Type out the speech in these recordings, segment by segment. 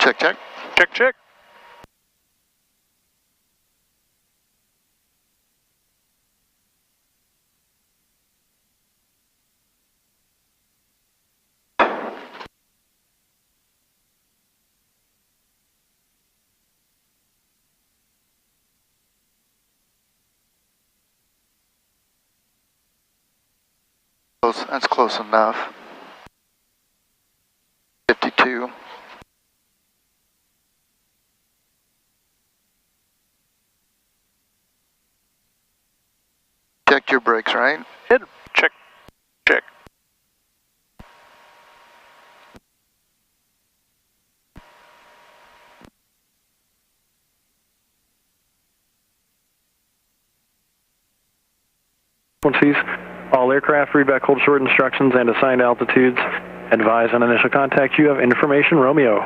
Check, check. Check, check. That's close enough. 52. Check your brakes, right? Hit. Check, check. Frequencies. All aircraft read back hold short instructions and assigned altitudes. Advise on initial contact. You have information, Romeo.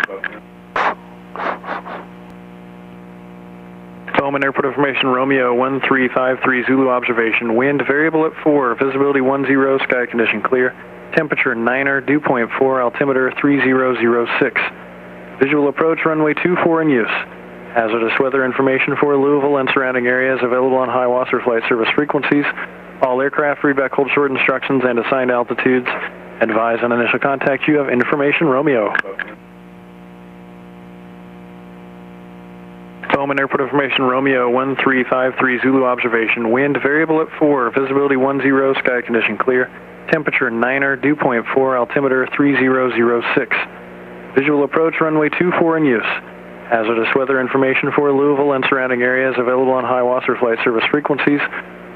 Bowman Airport information, Romeo 1353 Zulu observation. Wind variable at 4, visibility 10, sky condition clear. Temperature 9er, dew point 4, altimeter 3006. Visual approach runway 24 in use. Hazardous weather information for Louisville and surrounding areas available on Hiawassee flight service frequencies. All aircraft read back hold short instructions and assigned altitudes. Advise on initial contact. You have information, Romeo. Bowman Airport information, Romeo 1353 Zulu observation. Wind variable at 4, visibility 10, sky condition clear. Temperature 9er, dew point 4, altimeter 3006. Visual approach runway 24 in use. Hazardous weather information for Louisville and surrounding areas available on Hiawassee flight service frequencies.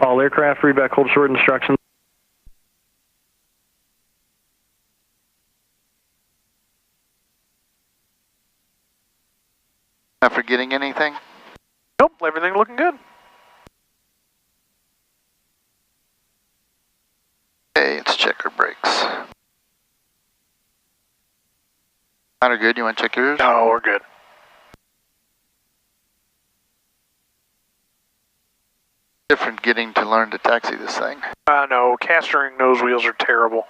All aircraft read back hold short instructions. Not forgetting anything? Nope, everything looking good. Okay, let's check our brakes. Mine are good. You want to check yours? No, we're good. Different getting to learn to taxi this thing. I know, castering nose wheels are terrible.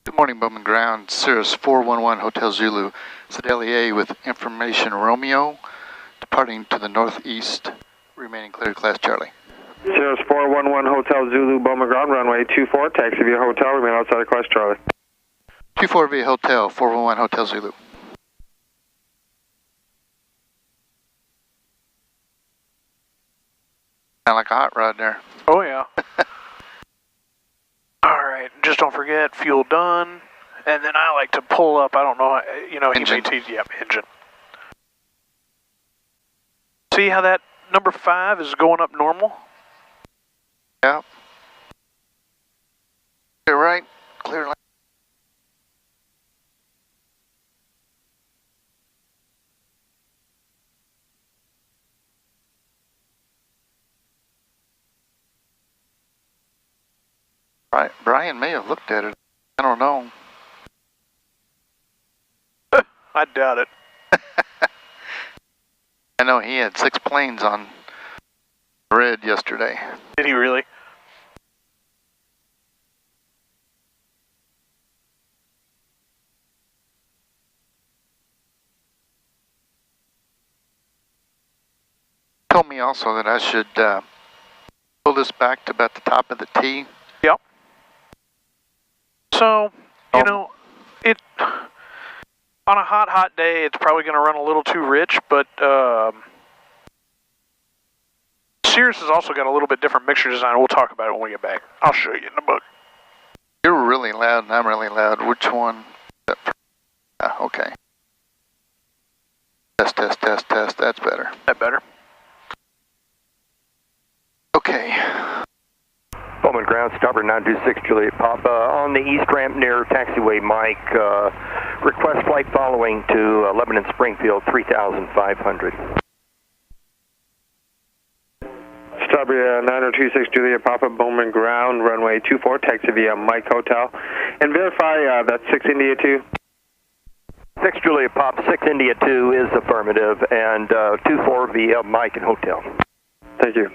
Good morning, Bowman Ground. Cirrus 411 Hotel Zulu. Sedalia with information Romeo. Departing to the northeast. Remaining clear, class Charlie. Cirrus 411 Hotel Zulu, Bowman Ground, runway 24. Taxi via hotel, remain outside of class Charlie. 24 via hotel, 411 Hotel Zulu. Sound like a hot rod there. Oh yeah. Alright, just don't forget, fuel done. And then I like to pull up, I don't know, you know, Engine. yep, engine. See how that number 5 is going up normal? Yeah. Clear right, clear left. Brian may have looked at it. I don't know. I doubt it. I know he had 6 planes on red yesterday. Did he really? told me also that I should pull this back to about the top of the T. Yep. So, you know, it on a hot day, it's probably going to run a little too rich, but Cirrus has also got a little bit different mixture design. We'll talk about it when we get back. I'll show you in the book. You're really loud and I'm really loud. Which one? Okay. Test. That's better. That better? Okay. Bowman ground, starboard 926 Juliet Papa. On the east ramp near taxiway Mike, request flight following to Lebanon Springfield 3500. Starboard 9026 Juliet Papa, Bowman ground, runway 24, taxi via Mike Hotel. And verify that's 6 India 2. 6 Juliet Pop, 6 India 2 is affirmative, and 24 via Mike and Hotel. Thank you.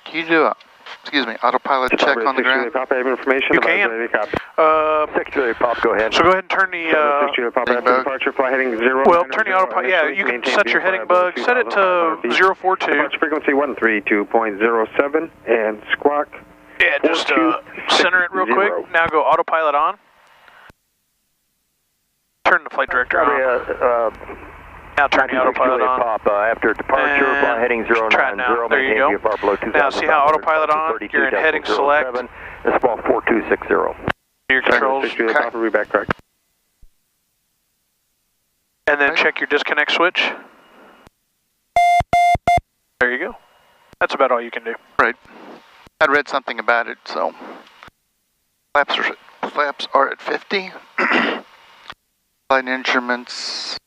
Can you do a, excuse me, autopilot check on the ground? Papa, have information. You can. 6 Juliet Pop, go ahead. So go ahead and turn the, departure, fly heading 0. well, turn the autopilot, yeah, you can set your heading bug, set it to 042. Departure frequency 132.07 and squawk. Yeah, just center it real quick. Now go autopilot on. Turn the flight director on. Now turn the autopilot on. Pop, after departure, fly heading 090. There you go. Now see how autopilot on? You're in heading select. That's ball 4260. Your controls. Okay. And then check your disconnect switch. There you go. That's about all you can do. Right. I'd read something about it, so flaps are at 50. Flight instruments.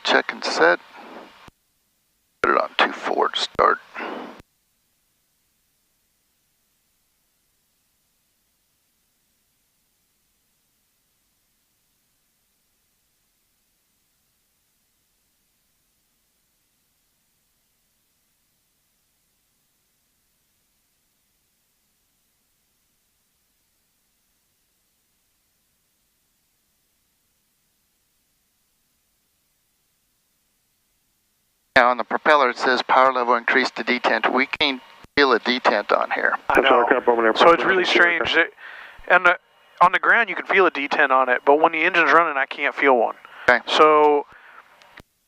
Check and set. Put it on 2-4 to start. Now on the propeller it says power level increased to detent. We can't feel a detent on here. I know. So it's really strange. And on the ground you can feel a detent on it, but when the engine's running I can't feel one. Okay. So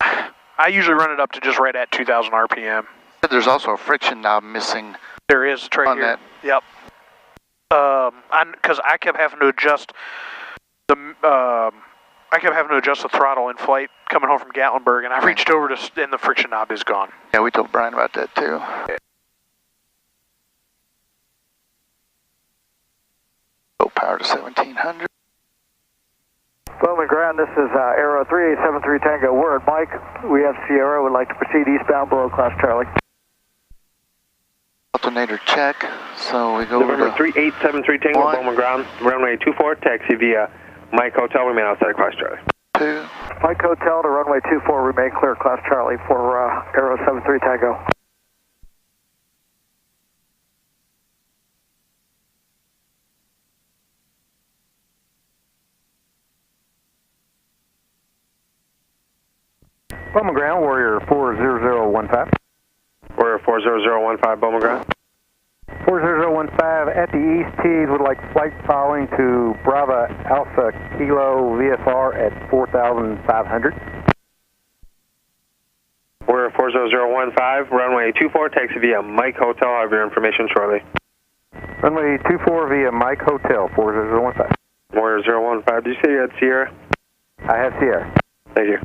I usually run it up to just right at 2,000 RPM. There's also a friction knob missing. There is, it's right on here. That. Yep. Because I kept having to adjust the throttle in flight coming home from Gatlinburg, and I reached over to, and the friction knob is gone. Yeah, we told Brian about that too. Low power to 1700. Bowman ground, this is Aero 3873 Tango. We're at Mike. We have Sierra. Would like to proceed eastbound below class Charlie. Alternator check. So we go November to 3873 Tango, Bowman ground, runway 24, taxi via Mike Hotel, remain outside of class Charlie. 2. Mike Hotel to runway 24, remain clear class Charlie for Aero 73 Tango. Bowman ground, Warrior 40015. Warrior 40015, Bowman ground. 40015 at the East Tees would like flight following to Brava Alpha Kilo VFR at 4,500. Warrior 40015, runway 24, taxi via Mike Hotel. I'll have your information shortly. Runway 24 via Mike Hotel, 40015. Warrior 015, did you say you had Sierra? I have Sierra. Thank you.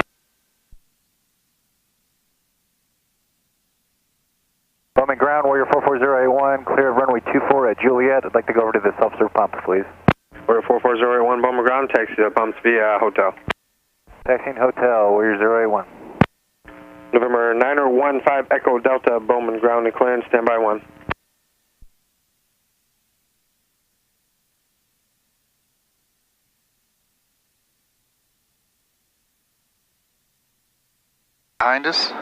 Bowman ground, Warrior 44081, clear of runway 24 at Juliet. I'd like to go over to the self-serve pumps, please. Warrior 44081, Bowman ground, taxi to pumps via hotel. Taxiing Hotel, we're 081. November 9015 Echo Delta, Bowman ground and clearance, standby 1. Behind us.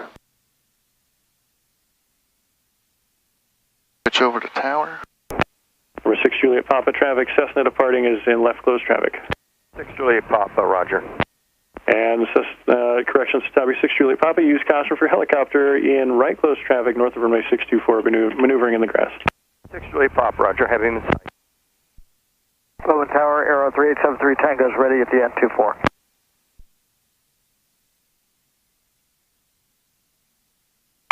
Switch over to tower. Number 6 Juliet Papa, traffic, Cessna departing is in left closed traffic. 6 Juliet Papa, roger. And correction, Citabria 6 Juliet Papa, use caution for helicopter in right closed traffic north of runway 624, maneuvering in the grass. 6 Juliet Papa, roger, have him in sight. Bowman Tower, Aero 3873 Tango is ready at the end 24.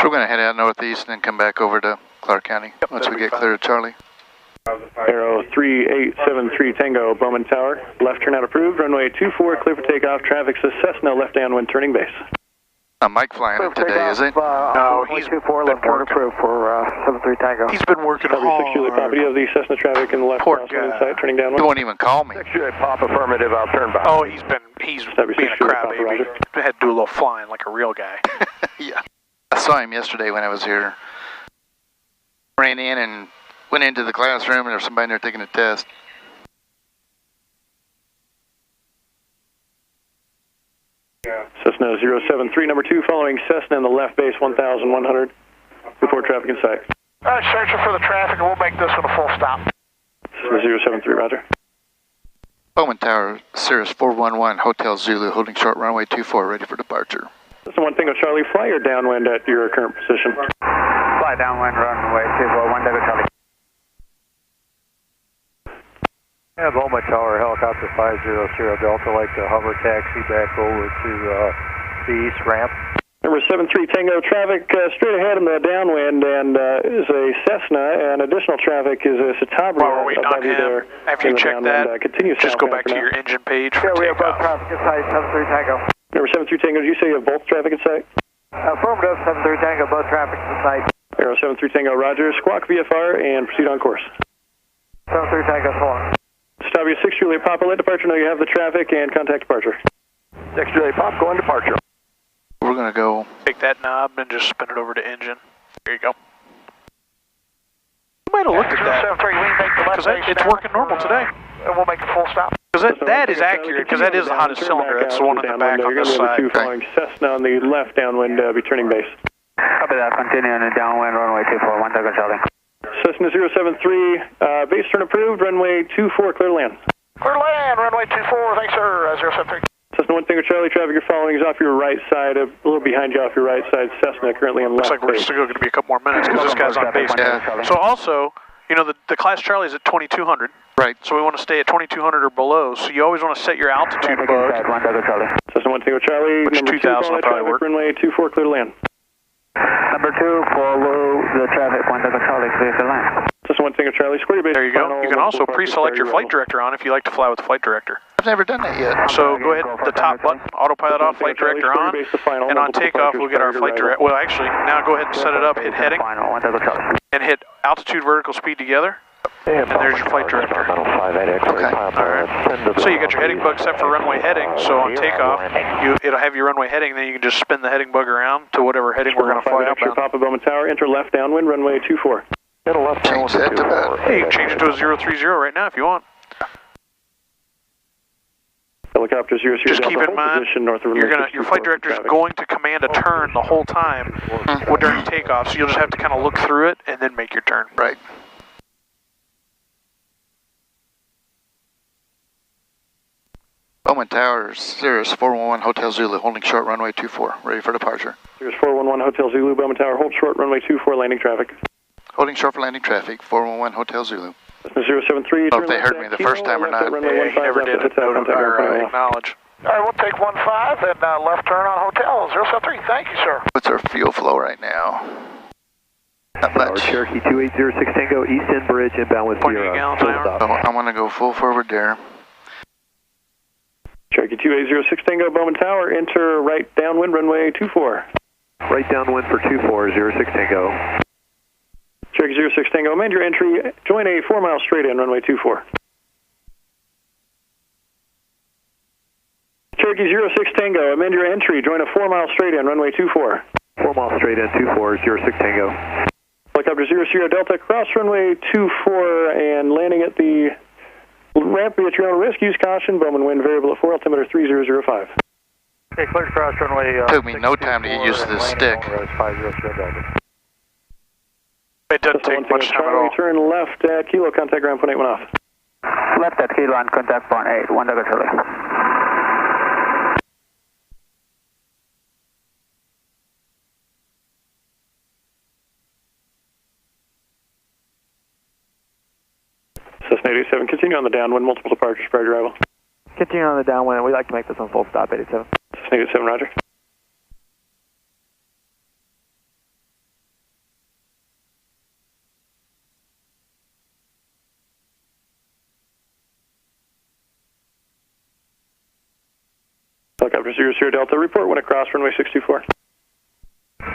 We're going to head out northeast and then come back over to Clark County once we get clear to Charlie. Aero 3873 Tango, Bowman Tower, left turnout approved, runway 24, clear for takeoff, traffic says Cessna, left downwind, turning base. Mike flying it today, is it? No, he's 24, left turn approved for 73 Tango. He's been working Citabria 6 Juliet Papa, hard. do you have the Cessna traffic in the left Poor crosswind guy. inside, turning He downwind? won't even call me. 6 Juliet Papa, affirmative, I'll turn behind. Oh, he's being a crybaby. Roger. Had to do a little flying like a real guy. Yeah. I saw him yesterday when I was here. Ran in and went into the classroom and there was somebody in there taking a test. Cessna 073, number 2, following Cessna in the left base 1100, before traffic in sight. All right, searching for the traffic, and we'll make this one a full stop. Cessna 073, roger. Bowman Tower, Cirrus 411, Hotel Zulu, holding short runway 24, ready for departure. Cessna 1 Tango Charlie, fly your downwind at your current position. Fly downwind, runway 241 Tango Charlie. Yeah, Bowman Tower, helicopter 500 Delta, like to hover taxi back over to the east ramp. Number 73 Tango, traffic straight ahead in the downwind and is a Cessna, and additional traffic is a Citabria. While we're waiting on him, after you check that, just go back to your engine page for Yeah, we have both takeoff. traffic in sight, 73 Tango. Number 73 Tango, did you say you have both traffic in sight? Affirmative, 73 Tango, both traffic in sight. Aero 73 Tango, roger. Squawk VFR and proceed on course. 73 Tango, so long. Citabria 6 Juliet Papa, let departure know you have the traffic and contact departure. 6 Juliet Papa, going departure. We're going to go. Take that knob and just spin it over to engine. There you go. You might have looked at that. 073, we make the left Because base it's now working normal today. And we'll make a full stop. Because that is accurate, because that is the hottest cylinder. That's the one in the back on this side. You're going to be following Cessna on the left downwind, returning base. Copy that, continue on the downwind, runway 241 Tango Charlie. Cessna 073, base turn approved, runway 24, clear to land. Clear to land, runway 24, thanks sir, 073. Cessna 1 Tango Charlie, traffic you're following is off your right side, a little behind you off your right side, Cessna currently in Looks left like we're base. still going to be a couple more minutes because this guy's on base. Yeah. So also, you know, the class Charlie's at 2200. Right. So we want to stay at 2200 or below. So you always want to set your altitude bug. Cessna 1 Tango Charlie, Which number 2000 2, will follow probably traffic, work. runway 24, clear to land. Number 2, follow the traffic, 1 Tango Charlie, clear to land. Cessna 1 Tango Charlie, square your base. There you go. final You can also multiple pre-select your parking flight area. director on if you like to fly with the flight director. I've never done that yet. So go ahead, the top button, autopilot off, flight director on, and on takeoff we'll get our flight director. Well, actually, now go ahead and set it up, hit heading, Final, 1 Tango Charlie. and hit altitude, vertical speed together, and there's your flight director. Okay. Alright. So you got your heading bug set for runway heading, so on takeoff, it'll have your runway heading, then you can just spin the heading bug around to whatever heading we're going to fly X-ray outbound. Papa Bowman Tower, enter left downwind, runway 24. Change that to that. Hey, you can change it to a 030 right now if you want. Helicopter 00 Just Delta, keep in hold mind, position north of your runway flight 64 director is traffic. going to command a turn the whole time during takeoff, so you'll just have to kind of look through it and then make your turn. Right. Bowman Tower, Cirrus 411, Hotel Zulu, holding short runway 24, ready for departure. Cirrus 411 Hotel Zulu, Bowman Tower, hold short, runway 24, landing traffic. Holding short for landing traffic, 411 Hotel Zulu. Cessna 073, Oh, if they heard me the first time or not. Yeah, he never did acknowledge. All right, we'll take 15 and left turn on hotel, 073, thank you sir. What's our fuel flow right now? Not much. Cherokee 2806 Tango, East End Bridge, inbound with 20 Sierra. gallons an hour. So I'm going to go full forward there. Cherokee 2806 Tango, Bowman Tower, enter right downwind, runway 24. Right downwind for 2406 Tango. Cherokee 06 Tango, amend your entry, join a 4-mile straight in, runway 24. Cherokee Cherokee 06 Tango, amend your entry, join a 4 mile straight in, runway 24. 4 miles straight in, 24, 06 Tango. Helicopter 00 Delta, cross runway 24 and landing at the ramp be at your own risk. Use caution, Bowman wind variable at 4, altimeter 3005. Okay, clear to cross runway. Took me no time to get used to this stick. 50 Delta. It doesn't take much time at all. Turn left at Kilo, contact ground, point 8, 1 off. Left at Kilo on contact point 8, 1 Delta Charlie. Cessna 87, continue on the downwind, multiple departures prior to arrival. Continue on the downwind, we'd like to make this one full stop, 87. Cessna 87, roger. Helicopter 00 Delta, report when across runway 624. 50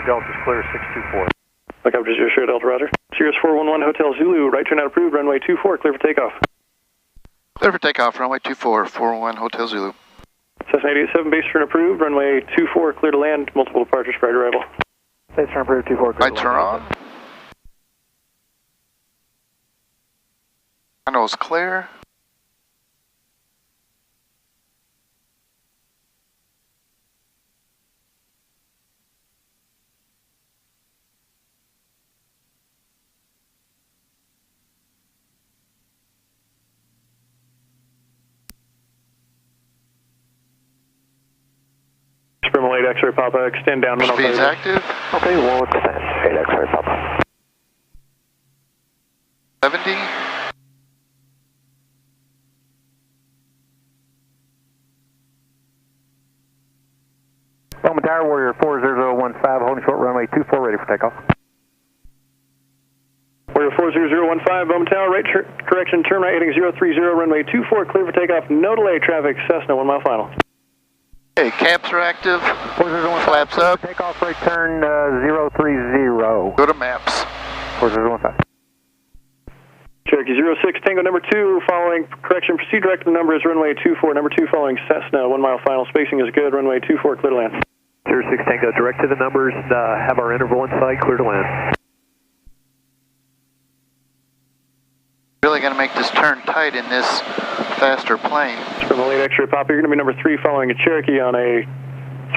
Delta is clear, 624. Helicopter 00 Delta, roger. Cirrus 411 Hotel Zulu, right turn out approved, runway 24, clear for takeoff. Clear for takeoff, runway 24, 411 Hotel Zulu. Cessna 87, base turn approved, runway 24, clear to land, multiple departures prior to arrival. Base turn approved, 24, clear to Lights land. are on. I know it's clear. Spermal 8 X-ray Papa, extend down. Speed's active. Okay, we'll extend. 8 X-ray Papa. 70. Bowman Tower, Warrior 40015, holding short runway 24, ready for takeoff. Warrior 40015, Bowman Tower, right correction, turn right heading 030, runway 24, clear for takeoff, no delay, traffic, Cessna, 1 mile final. Okay, caps are active. 40015, Flaps up. takeoff, right turn 030. Go to maps. 40015. Cherokee 06, Tango number 2, following correction, proceed direct, the number is runway 24, number 2 following Cessna, 1 mile final, spacing is good, runway 24, clear to land. 06 Tango, direct to the numbers, have our interval in sight, clear to land. Really going to make this turn tight in this faster plane. Spermal 8 X-ray Papa, you're going to be number 3 following a Cherokee on a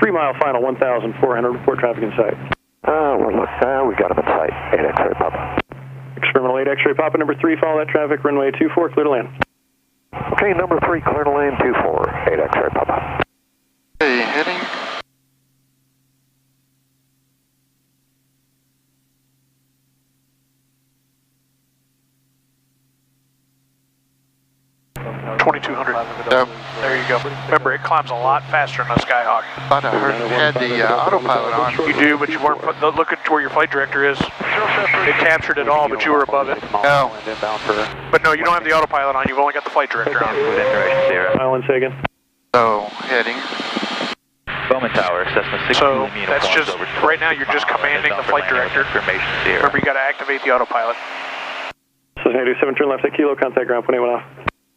3 mile final, 1,400, report traffic in sight. We got him in sight. 8 X-ray Papa. Experimental 8 X-ray Papa, number 3, follow that traffic, runway 24, clear to land. Okay, number 3, clear to land, 24, 8 X-ray Papa. Okay, heading. There you go. Remember, it climbs a lot faster than a Skyhawk. Thought I heard it had the autopilot on. You do, but you weren't. Look at where your flight director is. It captured it all, but you were above it. No. But no, you don't have the autopilot on. You've only got the flight director on. Island Sagan. So, heading. Bowman Tower, Cessna 62. So that's just, right now you're just commanding the flight director. Remember, you got to activate the autopilot. Cessna 87, turn left at Kilo, contact ground, point 8, 1 off.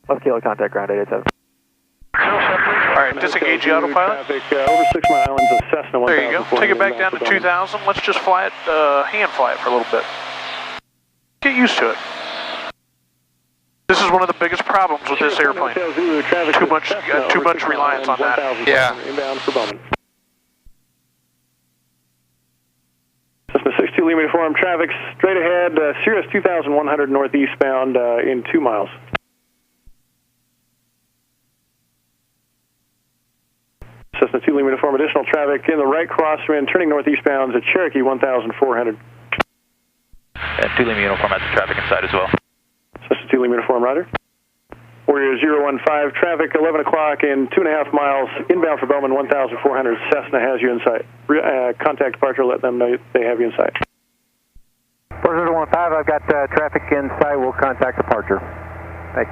Left Kilo, contact ground, 887. Alright, disengage the autopilot. Traffic, over 6 Mile Islands, a Cessna 1000. There you go. Take it back down to 2,000. Let's just fly it, hand fly it for a little bit. Get used to it. This is one of the biggest problems with this airplane. Too much reliance on that. Yeah. Inbound for Bowman. Cessna 62 Lima Uniform, traffic straight ahead, Cirrus 2100 northeastbound in 2 miles. Cessna 2 Lima Uniform, additional traffic in the right crosswind, turning northeastbound at Cherokee 1400. And 2 Lima Uniform has the traffic inside as well. Cessna 2 Lima Uniform, roger. Warrior 015, traffic 11 o'clock in 2.5 miles, inbound for Bowman 1400. Cessna has you in sight. Contact departure, let them know they have you in sight. 4015, I've got traffic in sight, we'll contact departure. Thanks.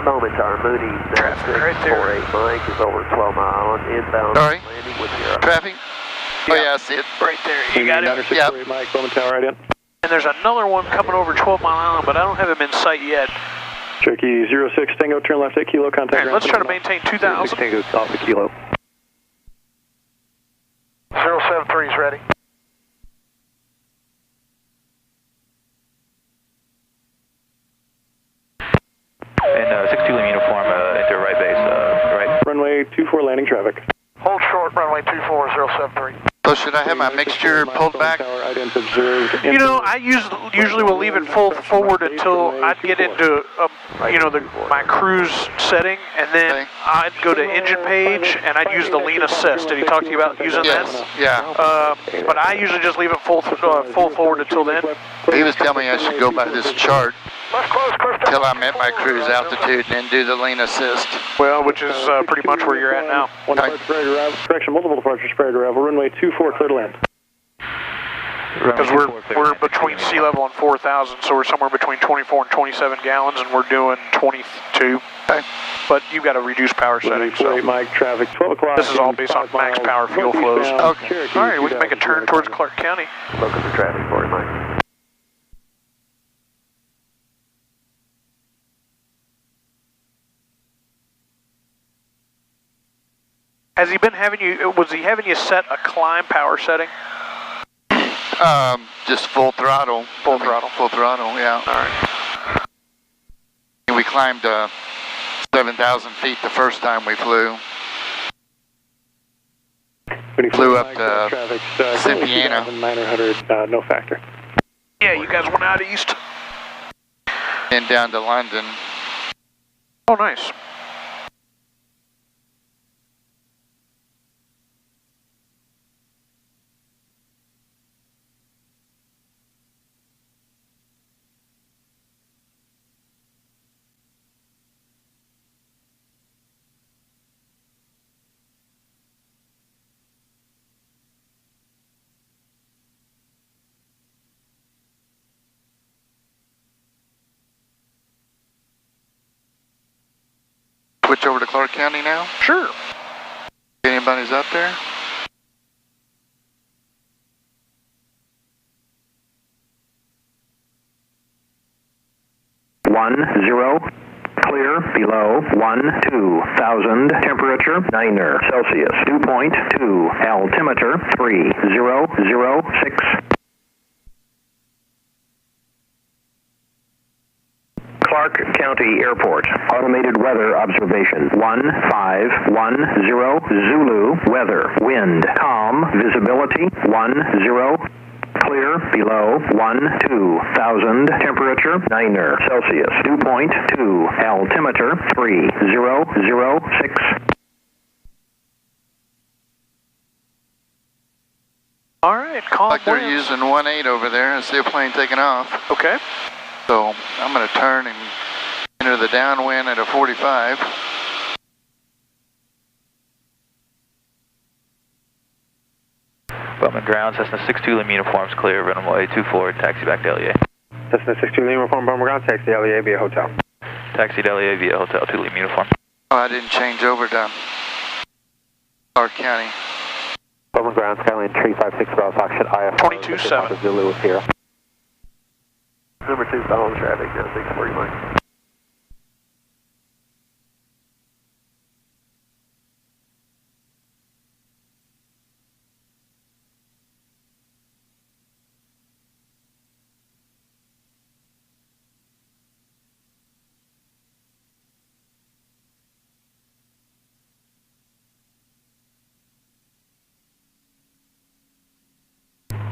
Bowman Tower, Moody's, right there. 48 Mike is over 12 Mile Island, inbound Sorry. landing with your... Traffic. Oh yeah, I see it. Right there. You got it. Yep. Mike, Bowman Tower, right in. And there's another one coming over 12 Mile Island, but I don't have him in sight yet. Cherokee 06 Tango, turn left at Kilo, contact. Alright, let's try to maintain 2,000. 06 Tango, Alpha Kilo. 073 is ready. And 62 Lima uniform, enter right base, right. Runway 24 landing traffic. Hold short, runway 24, 073. So should I have my mixture pulled back? You know, I usually will leave it full forward until I'd get into, my cruise setting, and then I'd go to engine page, and I'd use the lean assist. Did he talk to you about using that? Yeah. But I usually just leave it full forward until then. He was telling me I should go by this chart Left close, clear. till I'm at my cruise altitude and then do the lean assist. Well, which is pretty much where you're at now. One departure spread arrival. Correction, multiple departures spread arrival. Runway 24, clear to land. Because we're between sea level and 4,000, so we're somewhere between 24 and 27 gallons, and we're doing 22. Okay. But you've got a reduced power setting, so Mike, traffic, 12 o'clock. this is all based on max power fuel flows. Okay. All right, we can make a turn towards Clark County. Focus the traffic for you, Mike. Has he been having you, was he having you set a climb power setting? Just full throttle. Full throttle. Full throttle, yeah. All right. We climbed 7,000 feet the first time we flew. Flew up to Cynthiana. 900, no factor. Yeah, you guys went out east. And down to London. Oh, nice. Switch over to Clark County now? Sure. Anybody's up there? Clear below 12,000, temperature 9 Celsius, dew point 2, altimeter 3006. Clark County Airport, automated weather observation, 1510 Zulu, weather, wind, calm, visibility, 10, clear below 12,000, temperature 9 Celsius, dew point 2, altimeter 3006. All right, calm Like they're winds. using 1.8 over there and see a plane taking off. Okay. So I'm going to turn and enter the downwind at a 45. Bowman ground, Cessna 62 Lima uniforms clear, runway 24, taxi back to LEA. Cessna 62 Lima uniform, Bowman ground, taxi LEA via hotel. Taxi to LEA via hotel 2 Lima uniform. Oh, I didn't change over to Clark County. Bowman ground, Skyline 356 Bravo Foxtrot IF. 22-7. Zulu is here. Number 2, following traffic, now 640 Mike.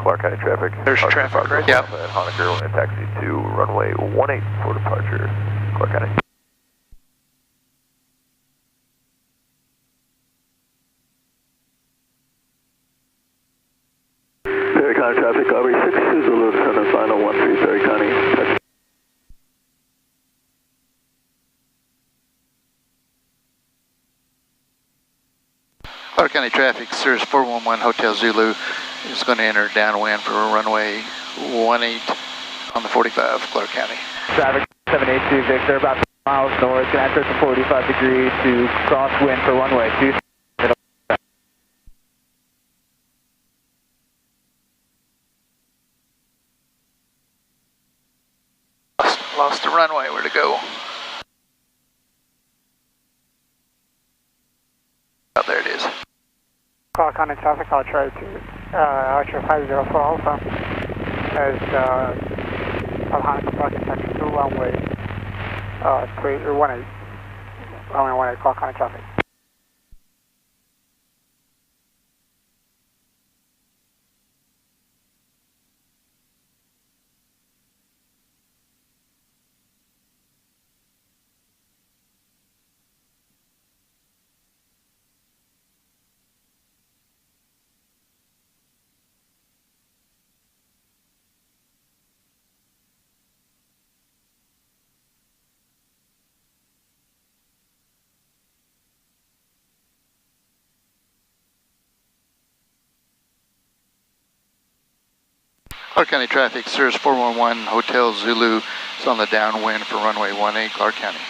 Clark County traffic. There's traffic, right? Yep. At Honaker, and taxi to runway 18 for departure, Clark County. Perry County traffic, Aubrey 6, Zulu, descendant final 13, Perry County. Clark County traffic, Cirrus 411 Hotel Zulu is going to enter downwind for runway 18 on the 45, Clark County. Traffic 782 Victor, about 5 miles north, going to enter the 45 degrees to crosswind for runway 2. Lost the runway, where to go? Clark County traffic, I'll try to Archer 504 Alpha as Alhana Parking Center 2 runway 18, runway 18 Clark County traffic. Clark County traffic, Cirrus 411 Hotel Zulu is on the downwind for runway 18, Clark County.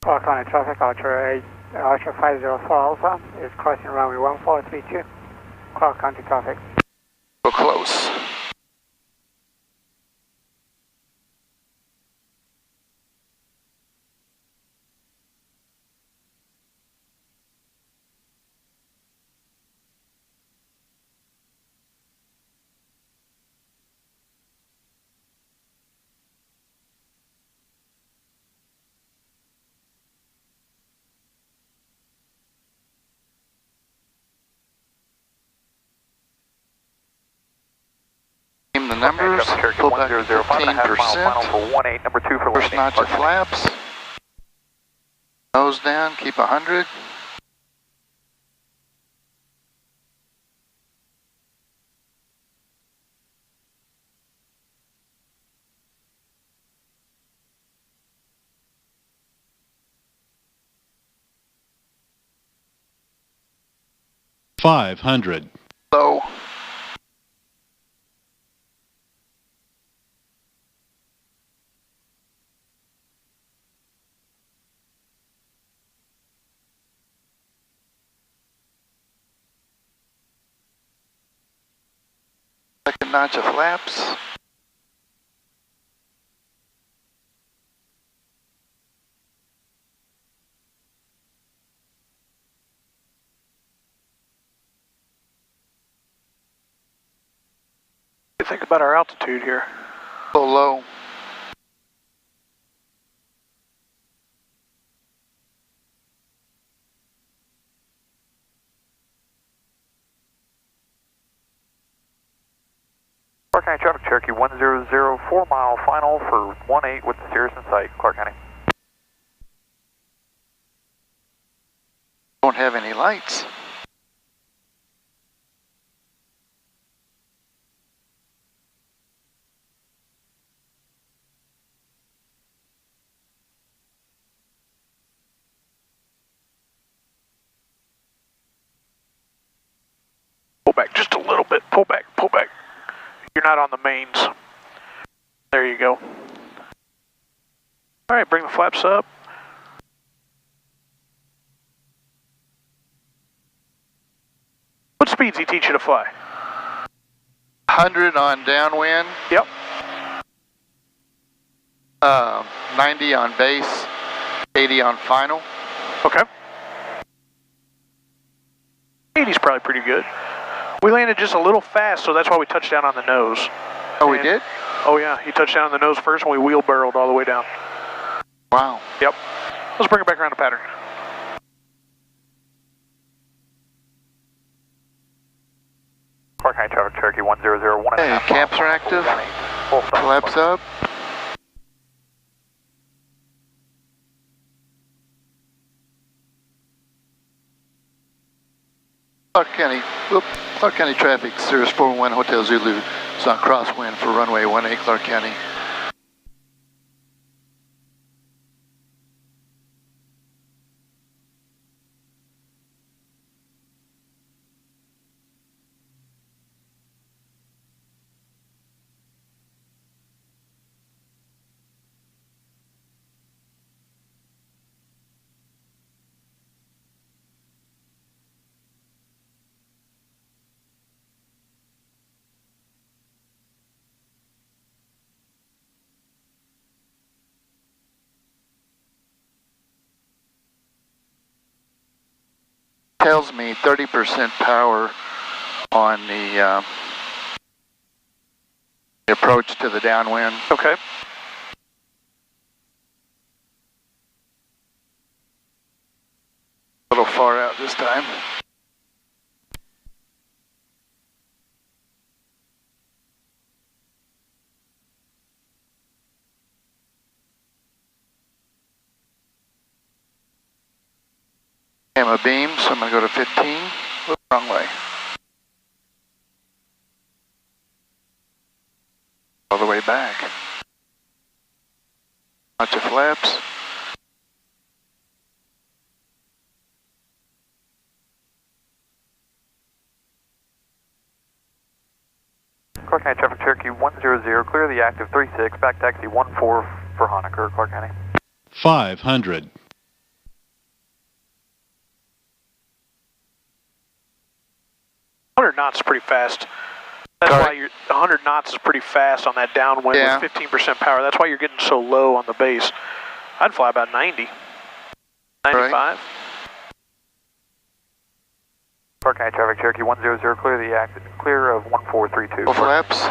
Clark County traffic, Archer 504 Alpha is crossing runway 1432, Clark County traffic. Go close. The numbers, pull back 15%, first notch of flaps, nose down, keep 100. $500. Low. Second notch of flaps. What do you think about our altitude here? So low. Clark County traffic, Cherokee 100, 4 mile final for 18 with the Cirrus in sight, Clark County. Don't have any lights. Pull back just a little bit, pull back, pull back. You're not on the mains. There you go. All right, bring the flaps up. What speeds he teach you to fly? 100 on downwind. Yep. 90 on base, 80 on final. Okay. 80's probably pretty good. We landed just a little fast, so that's why we touched down on the nose. Oh, we did? Oh yeah, he touched down on the nose first and we wheel barreled all the way down. Wow. Yep. Let's bring it back around to pattern. Clark County traffic, Cherokee 1001. Hey, caps are active. Flaps up. Clark County traffic, Cirrus 411 Hotel Zulu is on crosswind for runway 18, Clark County. tells me 30% power on the approach to the downwind. Okay. A little far out this time. Gamma beam, so I'm going to go to 15. Look, wrong way. All the way back. Bunch of flaps. Clark County traffic, Cherokee 100, clear the active 36, back taxi 14 for Honaker, Clark County. 500. Knots is pretty fast. That's why you're 100 knots is pretty fast on that downwind with 15% power. That's why you're getting so low on the base. I'd fly about 90, 95. Right. Clark County traffic, Cherokee 100, clear the active, clear of 1432. Full flaps.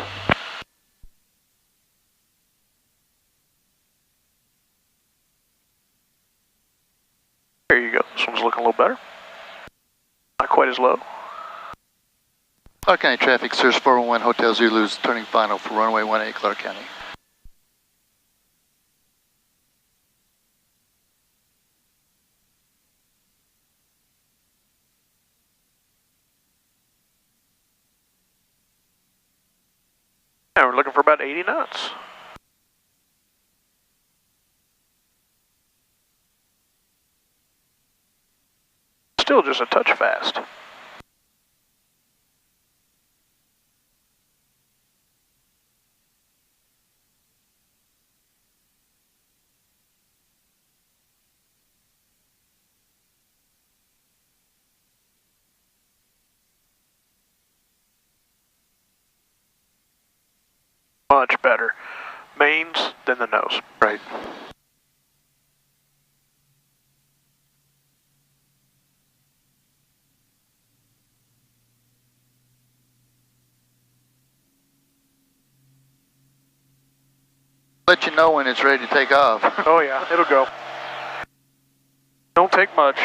There you go. This one's looking a little better. Not quite as low. Clark County traffic, Cirrus 411 Hotel Zulu's turning final for runway 18, Clark County. Yeah, we're looking for about 80 knots. Still just a touch fast. Much better. Mains than the nose. Right. Let you know when it's ready to take off. Oh yeah, it'll go. Don't take much.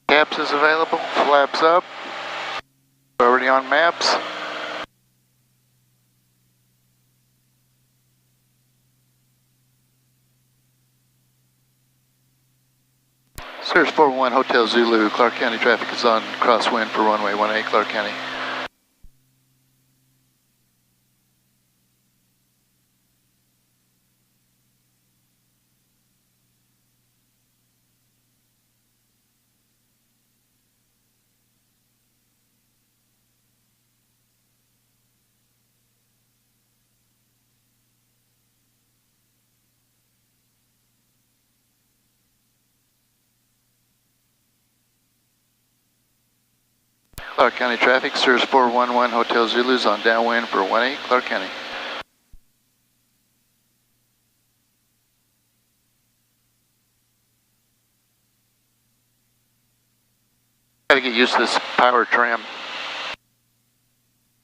Caps is available, flaps up. Already on maps. Cirrus 411 Hotel Zulu, Clark County traffic is on crosswind for runway 18, Clark County. Clark County traffic, Cirrus 411 Hotel Zulu's on downwind for 18, Clark County. Gotta get used to this power trim.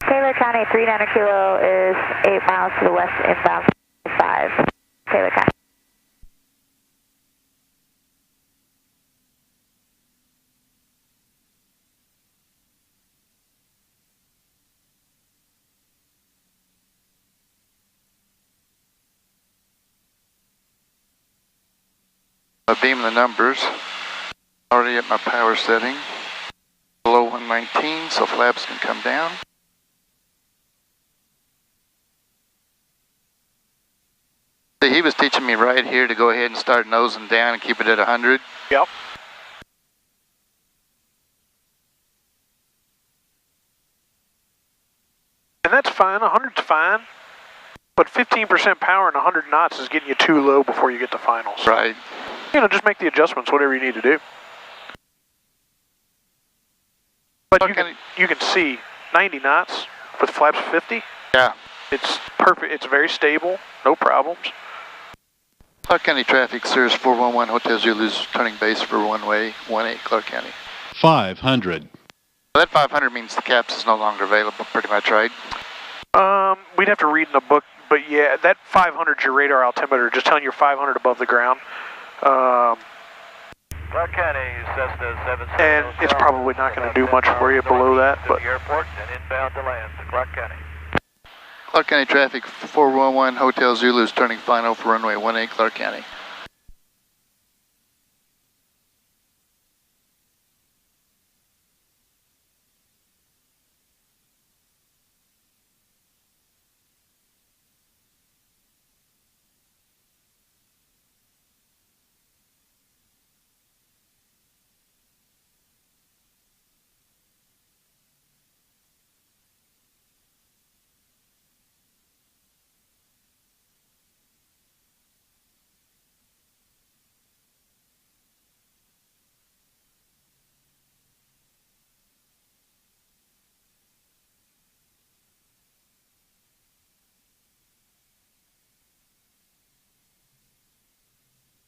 Taylor County 39 kilo is 8 miles to the west inbound 5. Taylor County. I beam the numbers. Already at my power setting. Below 119, so flaps can come down. See, he was teaching me right here to go ahead and start nosing down and keep it at 100. Yep. And that's fine, 100's fine. But 15% power and 100 knots is getting you too low before you get to finals. Right. You know, just make the adjustments, whatever you need to do. But you can see 90 knots with flaps 50. Yeah. It's perfect. It's very stable. No problems. Clark County traffic, Cirrus 411 Hotel Zulu's turning base for runway 18 Clark County. 500. That 500 means the caps is no longer available, pretty much, right? We'd have to read in the book, but yeah, that 500 is your radar altimeter, just telling you 500 above the ground. Clark County, Cessna 77. And it's probably not going to do much for you below that, but. The airport and inbound to land to Clark County. Clark County traffic, 411 Hotel Zulu's turning final for runway 18 Clark County.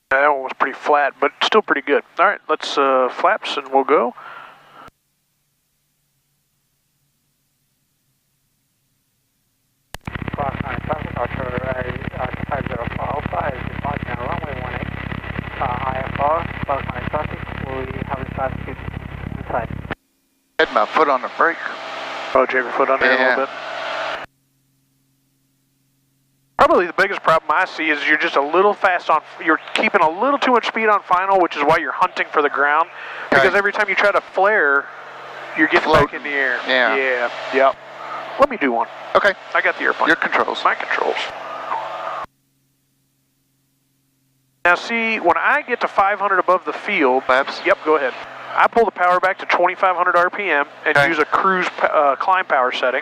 That one was pretty flat, but still pretty good. All right, let's flaps and we'll go. Clark County traffic, Archer 5045 is departing on runway 18. IFR, Clark County traffic, we have a fast speed inside. Had my foot on the brake. Oh, jam your foot under a little bit. Probably the biggest problem I see is you're just a little fast on, you're keeping a little too much speed on final, which is why you're hunting for the ground. Because every time you try to flare, you're getting back in the air. Yeah. Yep. Let me do one. Okay. I got the airplane. Your controls. My controls. Now see, when I get to 500 above the field, yep, go ahead. I pull the power back to 2500 RPM and use a cruise climb power setting.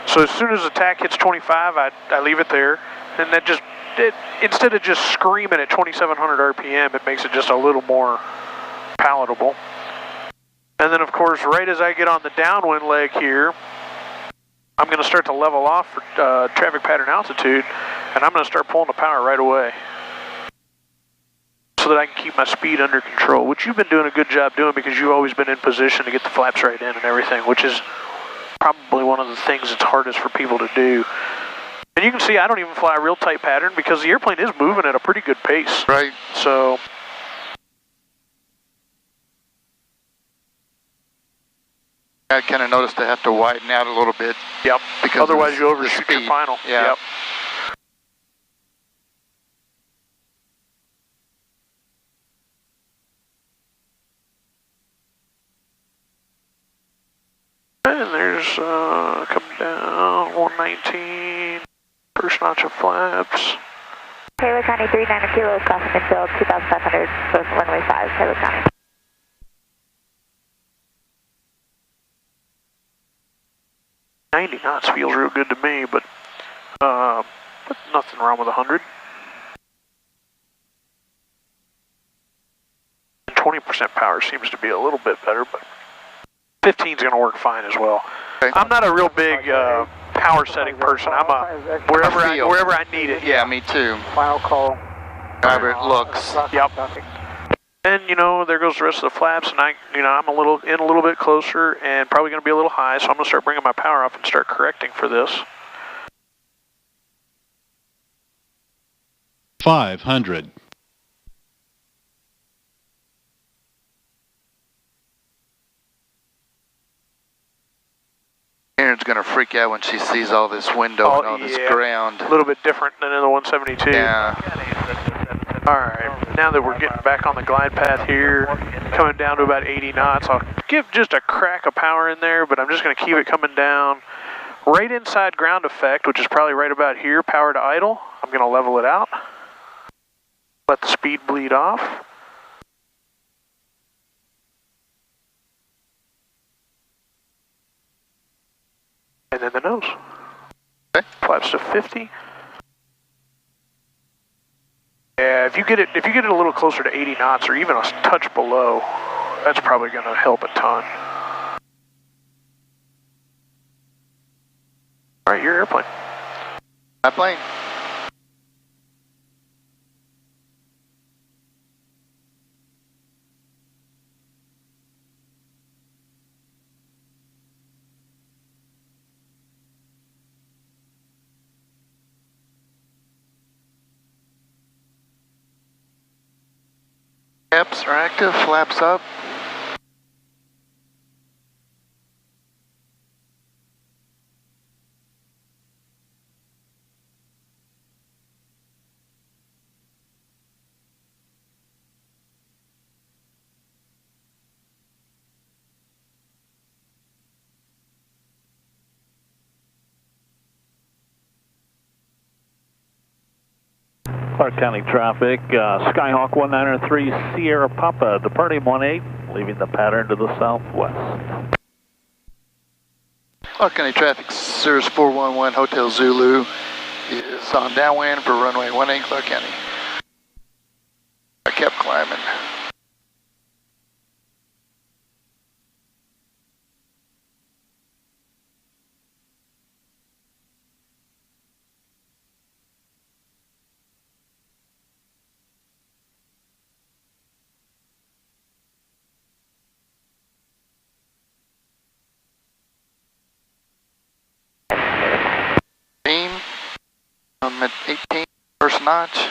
So as soon as the TAC hits 25, I leave it there, and that just, instead of just screaming at 2700 RPM, it makes it just a little more palatable. And then of course, right as I get on the downwind leg here, I'm going to start to level off for traffic pattern altitude, and I'm going to start pulling the power right away so that I can keep my speed under control, which you've been doing a good job doing because you've always been in position to get the flaps right in and everything, which is probably one of the things that's hardest for people to do. And you can see I don't even fly a real tight pattern because the airplane is moving at a pretty good pace. Right. So I kind of noticed I have to widen out a little bit. Yep. Because otherwise you overshoot your final. Yeah. Yep. And there's coming down 119, first notch of flaps. Taylor County 39 kilos, crossing infield 2500, both runway 5, Taylor County. Knots feels real good to me, but nothing wrong with 100. And 20% power seems to be a little bit better, but 15 is going to work fine as well. Okay. I'm not a real big power setting person. I'm a wherever I need it. Yeah, me too. Final call. However it looks. Yep. And you know, there goes the rest of the flaps, and I'm a little bit closer, and probably going to be a little high, so I'm going to start bringing my power up and start correcting for this. 500. Karen's going to freak out when she sees all this window and all this ground. A little bit different than in the 172. Yeah. Alright, now that we're getting back on the glide path here, coming down to about 80 knots, I'll give just a crack of power in there, but I'm just going to keep it coming down. Right inside ground effect, which is probably right about here, power to idle. I'm going to level it out. Let the speed bleed off. And then the nose. Okay. Flaps to 50. Yeah, if you get it a little closer to 80 knots or even a touch below, that's probably going to help a ton. All right, your airplane. My plane. Caps are active, flaps up. Clark County traffic, Skyhawk 193 Sierra Papa, departing 18, leaving the pattern to the southwest. Clark County traffic, Cirrus 411 Hotel Zulu is on downwind for runway 18 Clark County. I kept climbing. I'm at 18, first notch.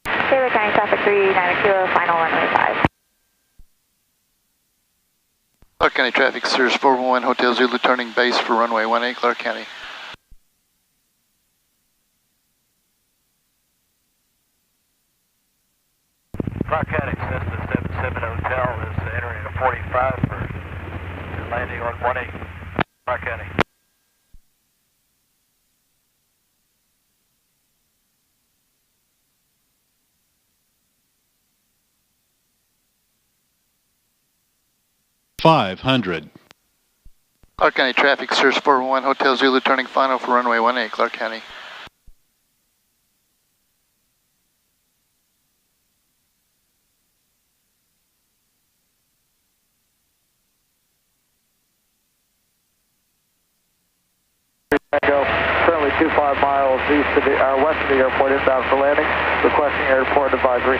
Taylor County traffic 390 kilo, final runway 5. Clark County traffic, Cirrus 411 Hotel Zulu, turning base for runway 18 Clark County. Clark County, Cessna 77 Hotel is entering a 45 for landing on 18 Clark County. $500. Clark County traffic, Cirrus 411 Hotel Zulu, turning final for runway 18 Clark County. Currently 25 miles west of the airport, inbound for landing, requesting airport advisory.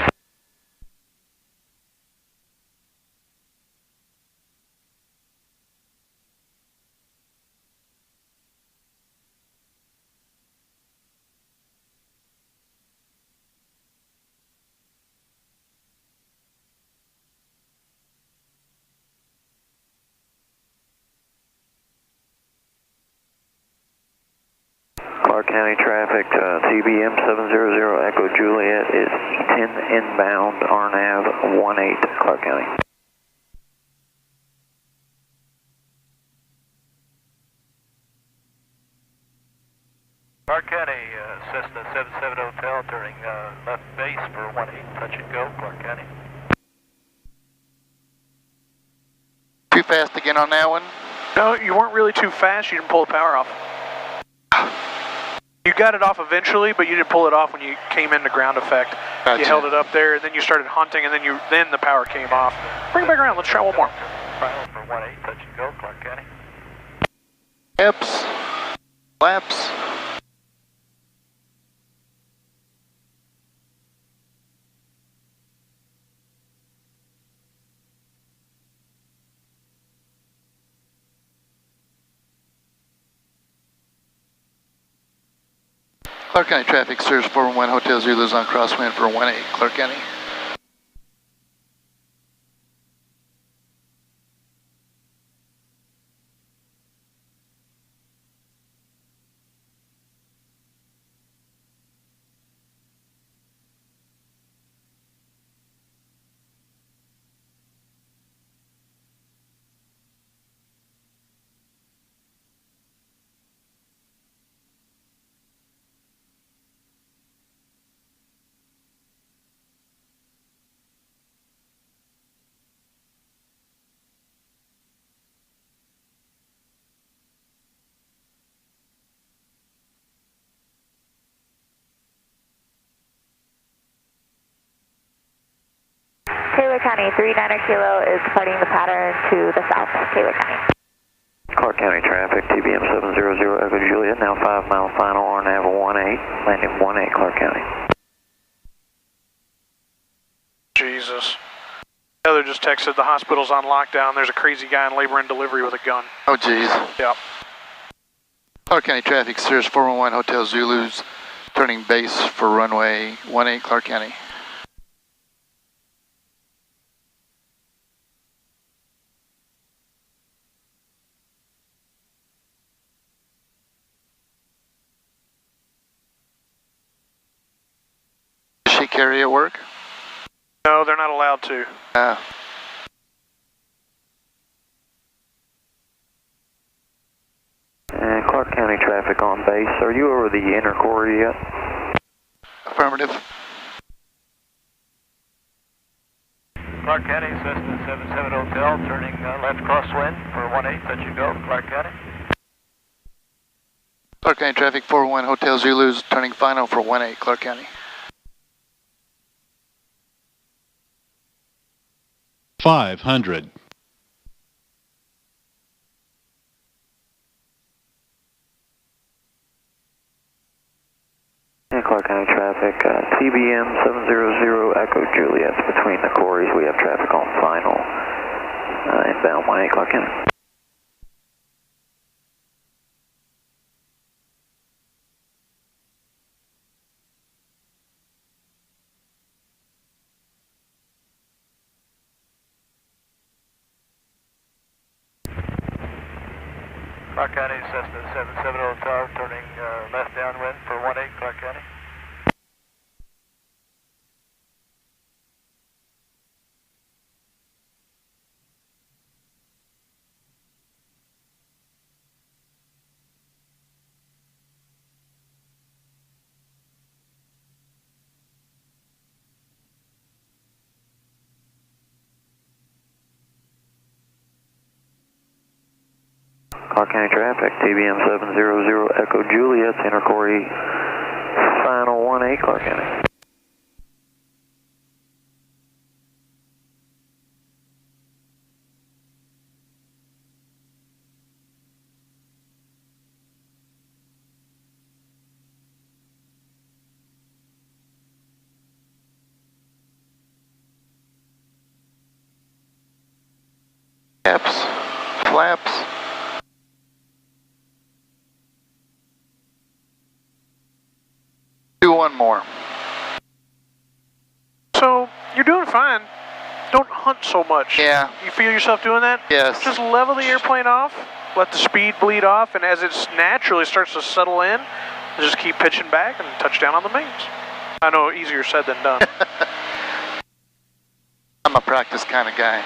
Clark County traffic, TBM 700 Echo Juliet is 10 inbound, RNAV 18 Clark County. Clark County, Cessna 77 Hotel, turning left base for 18, touch and go, Clark County. Too fast again on that one? No, you weren't really too fast, you didn't pull the power off. You got it off eventually, but you didn't pull it off when you came into ground effect. Gotcha. You held it up there, and then you started hunting, and then the power came off. Bring it back around, let's try one more. Final for 18, touch and go, Clark County. Hips, flaps. Clark County traffic, Cirrus 411 Hotel Zulu is on crosswind for 18 Clark County. Taylor County, 39er Kilo is departing the pattern to the south, Taylor County. Clark County traffic, TBM 700 Echo Juliet, now 5 mile final, RNAV 18, landing 18 Clark County. Jesus. Heather just texted the hospital's on lockdown. There's a crazy guy in labor and delivery with a gun. Oh, geez. Yep. Clark County traffic, Cirrus 411 Hotel Zulu's turning base for runway 18 Clark County. Does she carry at work? No, they're not allowed to. Clark County traffic on base. Are you over the inner core yet? Affirmative. Clark County, Cessna 77 Hotel, turning left crosswind for 18, let you go, Clark County. Clark County traffic, 411 Hotel Zulu's turning final for 18 Clark County. 500. Clark County traffic, TBM 700 Echo Juliet. Between the quarries, we have traffic on final, inbound 18 Clark County. Clark County, Cessna 77 Hotel, turning left downwind for 18 Clark County. Clark County traffic, TBM 700 Echo Juliet, inner quarry, final 18 Clark County. Flaps. Do one more. So, you're doing fine. Don't hunt so much. Yeah. You feel yourself doing that? Yes. Just level the airplane off, let the speed bleed off, and as it naturally starts to settle in, just keep pitching back and touch down on the mains. I know, easier said than done. I'm a practice kind of guy.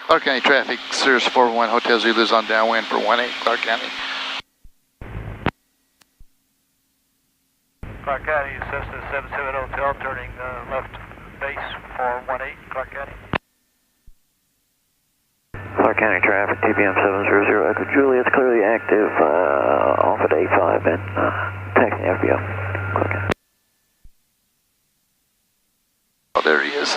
Clark County traffic, Cirrus 411 Hotel Zulu's on downwind for 18 Clark County. Clark County, Cessna 77 Hotel, turning left base for 18 Clark County. Clark County traffic, TBM 700 Echo Juliet, clearly active off at A5 and taxi FBO. Clark County. Oh, there he is.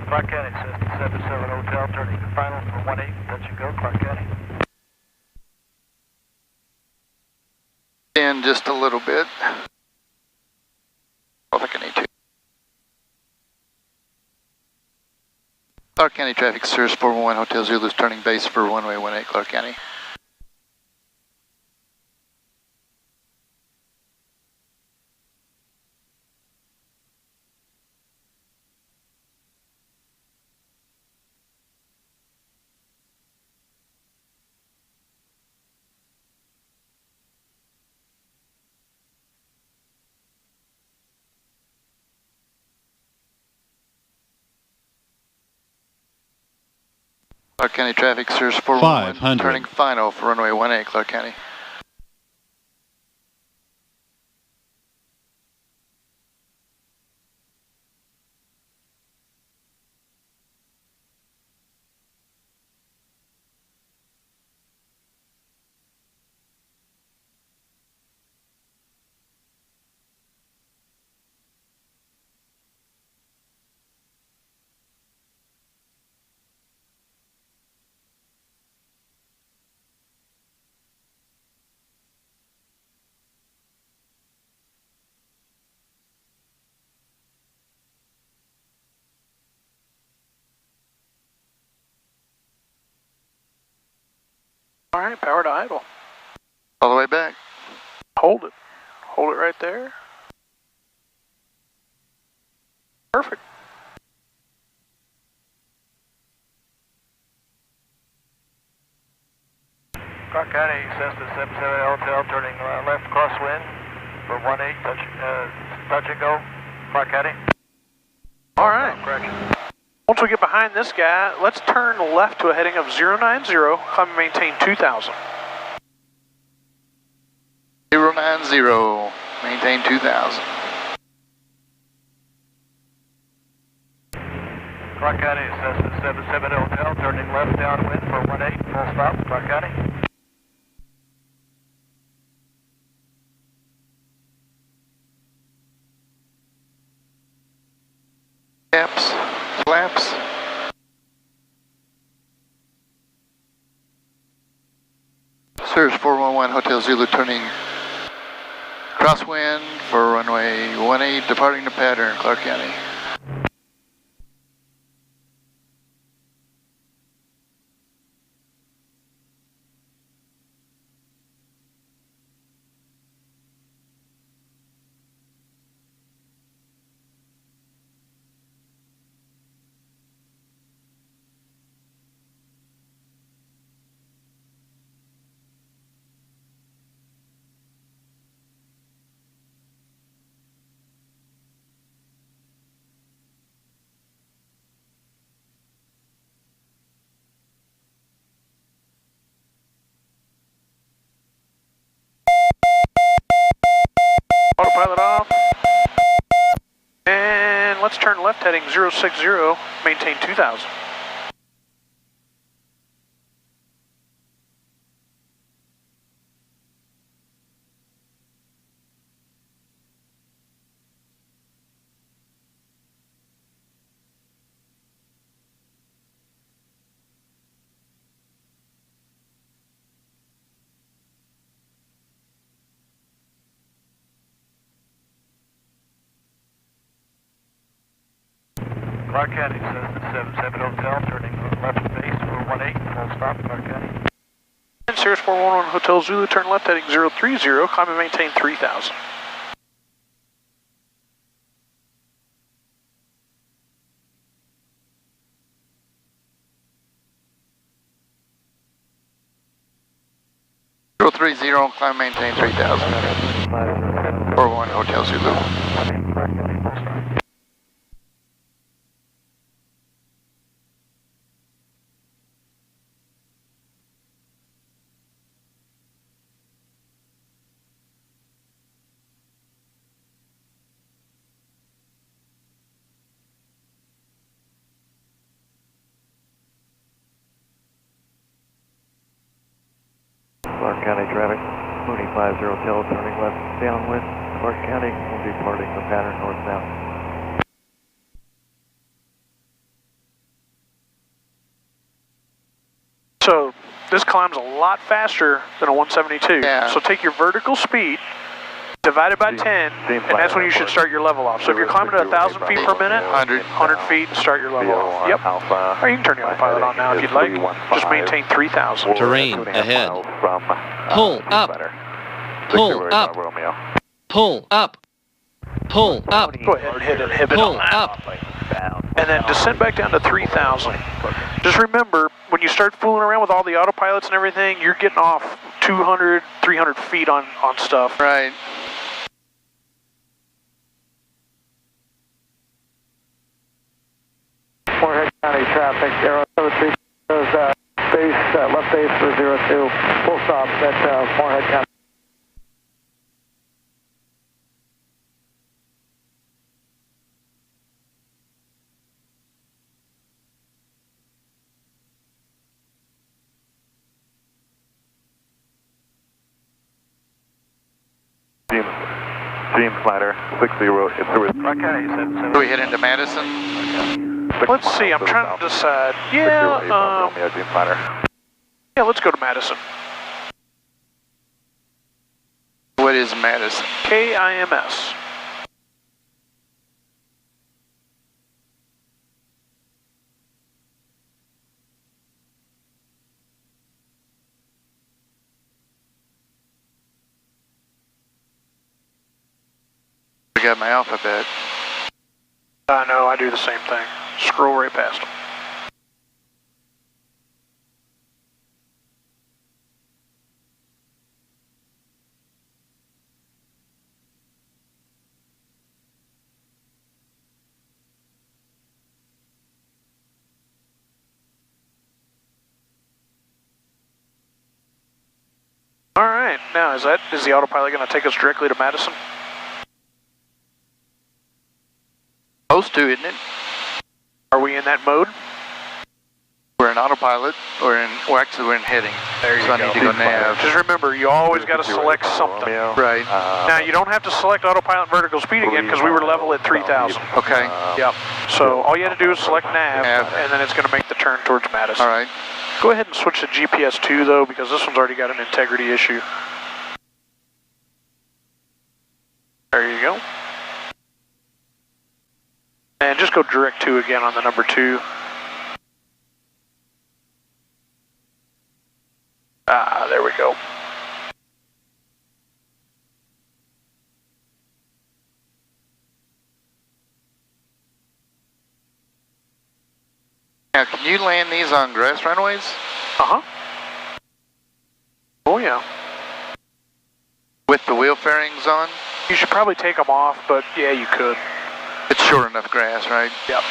Clark County, Cessna 77 Hotel, turning to final for 18, let you go, Clark County. In just a little bit. I think I need to. Clark County traffic, Cirrus 411 Hotel Zulu's turning base for runway 18 Clark County. Clark County traffic, Cirrus 411, 500. turning final for runway 18, Clark County. All right, power to idle. All the way back. Hold it. Hold it right there. Perfect. Clark County, Cessna 77 Hotel, turning left crosswind for 18, touch and go. Clark County. All right. Once we get behind this guy, let's turn left to a heading of 090, climb and maintain 2000. 090, maintain 2000. Clark County, Cessna 77 Hotel, turning left downwind for 18, full stop, Clark County. Flaps, flaps. Cirrus 411, Hotel Zulu, turning crosswind for runway 18, departing the pattern, Clark County. Autopilot off. And let's turn left heading 060, maintain 2000. Clark County, Cessna 77 Hotel, turning left base for 18, full stop, Clark County. And Cirrus 411 Hotel Zulu, turn left heading 030, climb and maintain 3000. Zero 30, climb, maintain 3000. 411 Hotel Zulu. Clark County traffic, Mooney 50 Hotel, turning left downwind. Clark County will be departing the pattern northbound. So this climb's a lot faster than a 172. Yeah. So take your vertical speed, divide it by 10, and that's when you should start your level off. So if you're climbing at 1,000 feet per minute, 100 feet, start your level off. Yep. Or you can turn your autopilot on now if you'd like. Just maintain 3,000. Terrain ahead. Pull up. Pull up. Pull up. Pull up. Go ahead and hit inhibit on that. Up. And then descend back down to 3,000. Just remember, when you start fooling around with all the autopilots and everything, you're getting off 200, 300 feet on stuff. Right. Moorhead County traffic, Aero 73 shows left base for 02, full stop at Moorhead County. James Snyder, 60, it's Cirrus. Do we head into Madison? Let's see, I'm trying to decide. Yeah, James Snyder. Yeah, let's go to Madison. What is Madison? KIMS. I got my alphabet. I know, I do the same thing. Scroll right past them. All right, now is the autopilot going to take us directly to Madison? Supposed to, isn't it? Are we in that mode? We're in autopilot, we're in heading. There you so go. I need to go nav. Just remember, you always got to select something. Right. Now, you don't have to select autopilot and vertical speed again because we were level at 3,000. Okay. Yep. So all you had to do is select nav, and then it's going to make the turn towards Madison. All right. Go ahead and switch to GPS 2, though, because this one's already got an integrity issue. There you go. And just go direct 2 again on the number 2. Ah, there we go. Now, can you land these on grass runways? Uh-huh. Oh, yeah. With the wheel fairings on? You should probably take them off, but yeah, you could. It's short enough grass, right? Yep.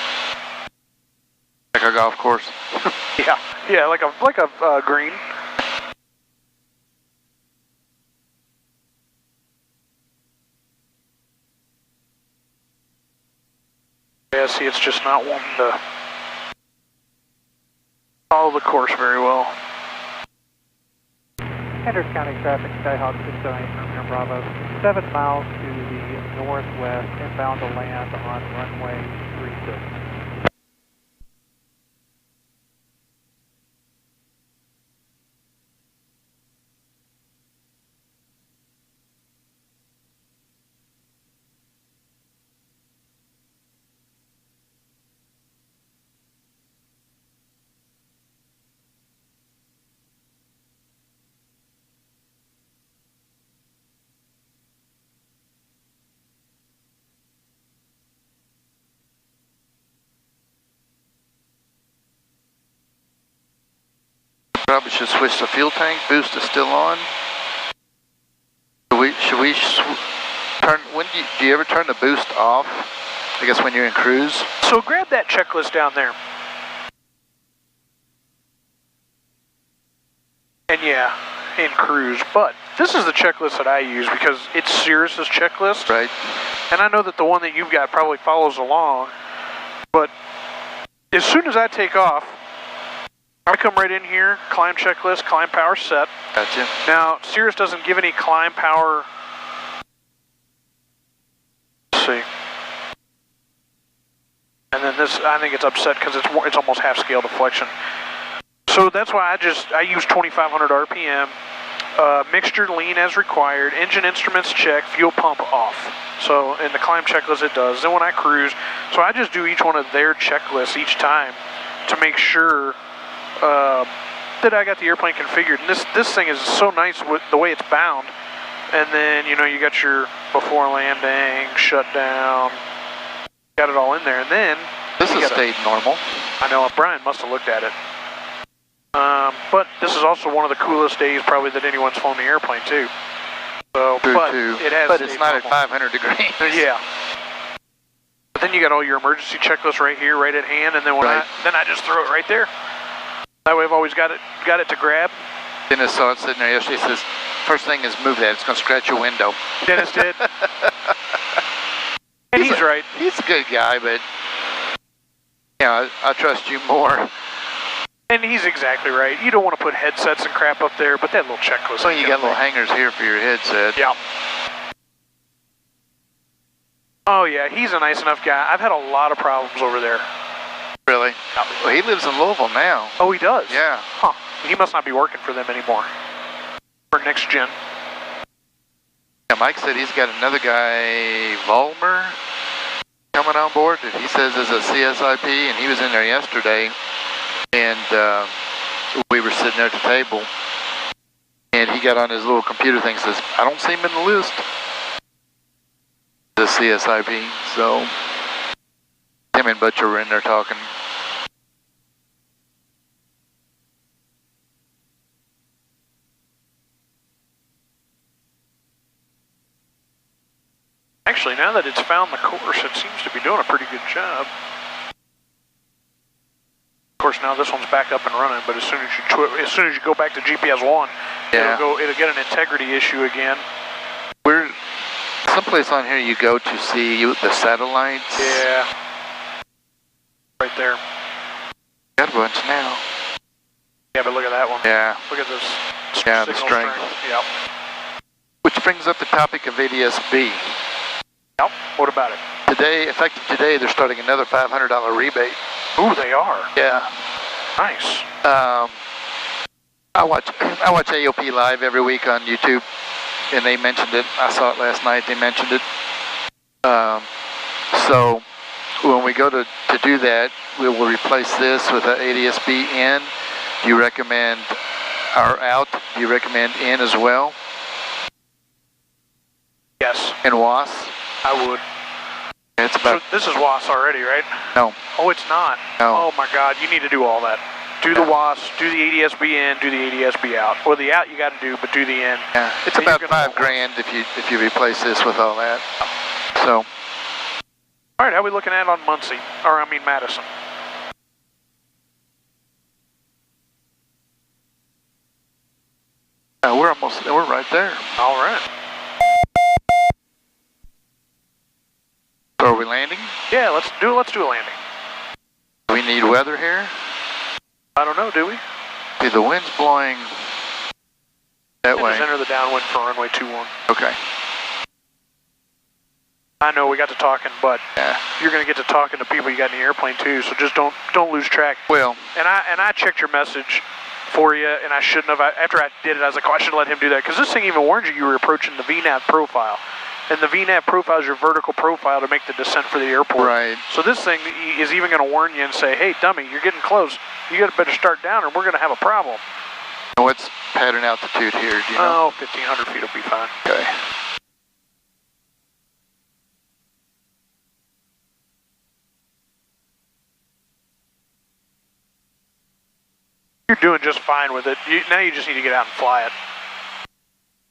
Like a golf course? Yeah, like a green. Yeah, see, it's just not wanting to follow the course very well. Andrews County traffic, Skyhawk 608 from Bravo. 7 miles to the northwest, inbound to land on runway 36. Probably should switch the fuel tank. Boost is still on. Should we turn? Do you ever turn the boost off? I guess when you're in cruise. So grab that checklist down there. And yeah, in cruise. But this is the checklist that I use because it's Cirrus's checklist. Right. And I know that the one that you've got probably follows along. But as soon as I take off, I come right in here, climb checklist, climb power set. Gotcha. Now, Cirrus doesn't give any climb power. Let's see. And then this, I think it's upset because it's almost half scale deflection. So that's why I use 2,500 RPM, mixture lean as required, engine instruments check, fuel pump off. So in the climb checklist it does. Then when I cruise, so I just do each one of their checklists each time to make sure that I got the airplane configured. And this thing is so nice with the way it's bound. And then, you know, you got your before landing, shutdown, got it all in there. And then this has stayed normal. I know, Brian must have looked at it. But this is also one of the coolest days probably that anyone's flown the airplane too. So, but it's not normal. at 500 degrees. Yeah. But then you got all your emergency checklists right here, right at hand, and then I just throw it right there. That way I've always got it to grab. Dennis saw it sitting there yesterday. He says, first thing is move that. It's going to scratch your window. Dennis did. And he's right. He's a good guy, but yeah, I trust you more. And he's exactly right. You don't want to put headsets and crap up there, but that little checklist. So you got little hangers here for your headset. Yeah. Oh yeah, he's a nice enough guy. I've had a lot of problems over there. Really? Well, he lives in Louisville now. Oh, he does? Yeah. Huh. He must not be working for them anymore. For next gen. Yeah, Mike said he's got another guy, Vollmer, coming on board that he says is a CSIP, and he was in there yesterday, and we were sitting there at the table, and he got on his little computer thing and says, I don't see him in the list. The CSIP, so him and Butcher were in there talking. Actually, now that it's found the course, it seems to be doing a pretty good job. Of course, now this one's back up and running, but as soon as you go back to GPS 1, yeah, it'll get an integrity issue again. We're someplace on here you go to see the satellites. Yeah. Right there. Got a bunch now. Yeah, but look at that one. Yeah. Look at this. Yeah, the strength. Yep. Which brings up the topic of ADS-B. Yep. What about it? Today, effective today, they're starting another $500 rebate. Ooh, they are. Yeah. Nice. I watch AOP live every week on YouTube, and they mentioned it. I saw it last night. They mentioned it. So when we go to do that, we will replace this with an ADS-B in. Do you recommend our out? Do you recommend in as well? Yes. And WAS? I would. It's about. So this is WAS already, right? No. Oh, it's not. No. Oh my God, you need to do all that. Do the WAS, do the ADS-B in, do the ADS-B out. Or the out you got to do, but do the in. Yeah, it's about $5,000 if you replace this with all that. So. All right, how are we looking at on Muncie? Or I mean Madison. We're right there. All right. So are we landing? Yeah, let's do a landing. Do we need weather here? I don't know, do we? See, the wind's blowing that way. Just enter the downwind for runway 21. Okay. I know we got to talking, but yeah, you're going to get to talking to people you got in the airplane too, so just don't lose track. Well. And I checked your message for you, and I shouldn't have. After I did it, I was like, oh, I should let him do that, because this thing even warned you were approaching the VNAV profile. And the VNAV profile is your vertical profile to make the descent for the airport. Right. So this thing is even going to warn you and say, hey, dummy, you're getting close. You got to better start down or we're going to have a problem. What's pattern altitude here? Do you know? Oh, 1,500 feet will be fine. Okay. You're doing just fine with it. Now you just need to get out and fly it.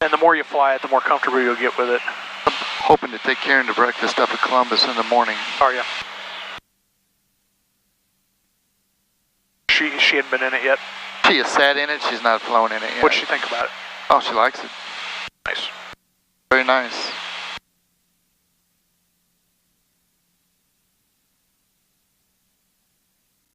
And the more you fly it, the more comfortable you'll get with it. I'm hoping to take Karen to breakfast up at Columbus in the morning. Are you? She hadn't been in it yet? She has sat in it. She's not flown in it yet. What'd she think about it? Oh, she likes it. Nice. Very nice.